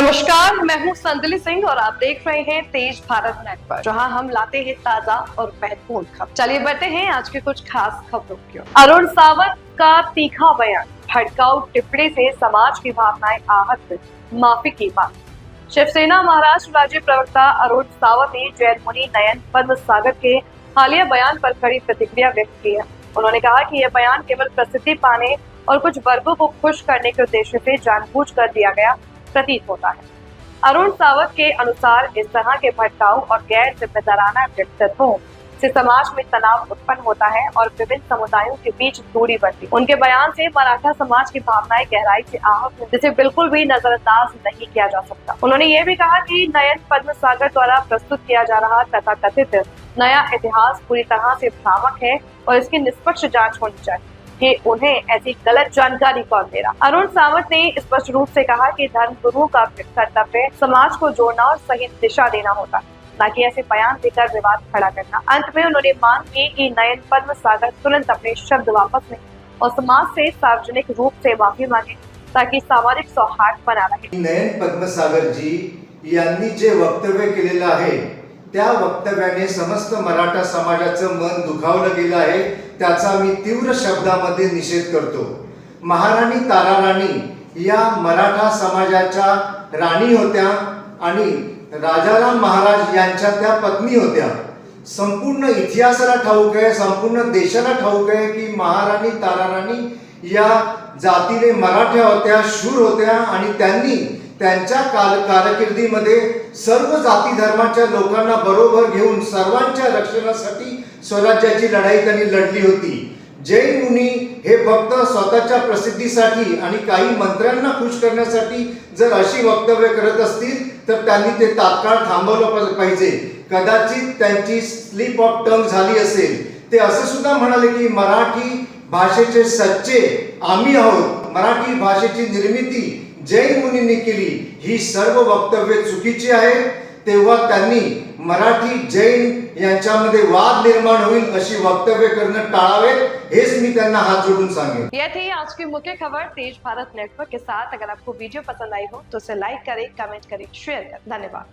नमस्कार, मैं हूं संदली सिंह और आप देख रहे हैं तेज भारत नेटवर्क, जहां हम लाते हैं ताजा और महत्वपूर्ण खबर। चलिए बढ़ते हैं आज के कुछ खास खबरों की ओर। अरुण सावंत का तीखा बयान, भड़काऊ टिप्पणी से समाज की भावनाएं आहत, माफी की मांग। शिवसेना महाराष्ट्र राज्य प्रवक्ता अरुण सावंत ने जैन मुनि नयन पद्म सागर के हालिया बयान पर कड़ी प्रतिक्रिया व्यक्त की है। उन्होंने कहा कि यह बयान केवल प्रसिद्धि पाने और कुछ वर्गों को खुश करने के उद्देश्य से जानबूझकर दिया गया प्रतीत होता है। अरुण सावंत के अनुसार इस तरह के भड़काऊ और गैर जिम्मेदाराना व्यक्तित्वों से समाज में तनाव उत्पन्न होता है और विभिन्न समुदायों के बीच दूरी बढ़ती है। उनके बयान से मराठा समाज की भावनाएं गहराई से आहत हैं, जिसे बिल्कुल भी नजरअंदाज नहीं किया जा सकता। उन्होंने ये भी कहा कि नयन पद्म सागर द्वारा प्रस्तुत किया जा रहा तथाकथित नया इतिहास पूरी तरह से भ्रामक है और इसकी निष्पक्ष जांच होनी चाहिए कि उन्हें ऐसी गलत जानकारी कौन दे रहा। अरुण सावंत ने स्पष्ट रूप से कहा कि धर्म गुरुओं का कर्तव्य समाज को जोड़ना और सही दिशा देना होता है, न कि ऐसे बयान देकर विवाद खड़ा करना। अंत में उन्होंने मांग की कि नयन पद्म सागर तुरंत अपने शब्द वापस लें और समाज से सार्वजनिक रूप से माफी मांगे ताकि सामाजिक सौहार्द बना रहे। नयन पद्मसागर जी यांनी जे वक्तव्य केलेलं आहे त्या वक्तव्याने समस्त मराठा समाजाचं मन दुखावलं गेलं आहे, त्याचा मी तीव्र शब्दामध्ये निषेध करतो। महाराणी ताराराणी या मराठा समाजाच्या राणी होत्या आणि राजाराम महाराज यांच्या त्या पत्नी होत्या। संपूर्ण इतिहासाला ठाऊक आहे, संपूर्ण देशाला ठाऊक आहे की महाराणी ताराराणी या जातीने मराठ्या होत्या, शूर होत्या आणि त्यांनी त्यांच्या कारकिर्दीमध्ये सर्व जाती धर्माच्या लोकांना बरोबर घेऊन सर्वांच्या रक्षणासाठी स्वराज्याची लढाई त्यांनी लढली होती। जैन मुनी हे फक्त स्वतःच्या प्रसिद्धीसाठी आणि काही मंत्र्यांना खुश करण्यासाठी जर अशी वक्तव्य करत असतील तर त्यांनी ते तात्काळ थांबवलं पाहिजे। कदाचित त्यांची स्लिप ऑफ टंग झाली असेल। ते असं सुद्धा म्हणाले की मराठी भाषेचे सच्चे आम्ही आहोत, मराठी भाषेची निर्मिती जैन मुनींनी केली, ही सर्व वक्तव्य चुकीची आहेत। तेव्हा त्यांनी मराठी जैन यांच्यामध्ये वाद निर्माण होईल अशी वक्तव्य करणं टाळावेत, हेच मी त्यांना हात जोडून सांगेन। यह थी आज की मुख्य खबर तेज भारत नेटवर्क के साथ। अगर आपको वीडियो पसंद आई हो तो उसे लाइक करें, कमेंट करें, शेयर करें। धन्यवाद।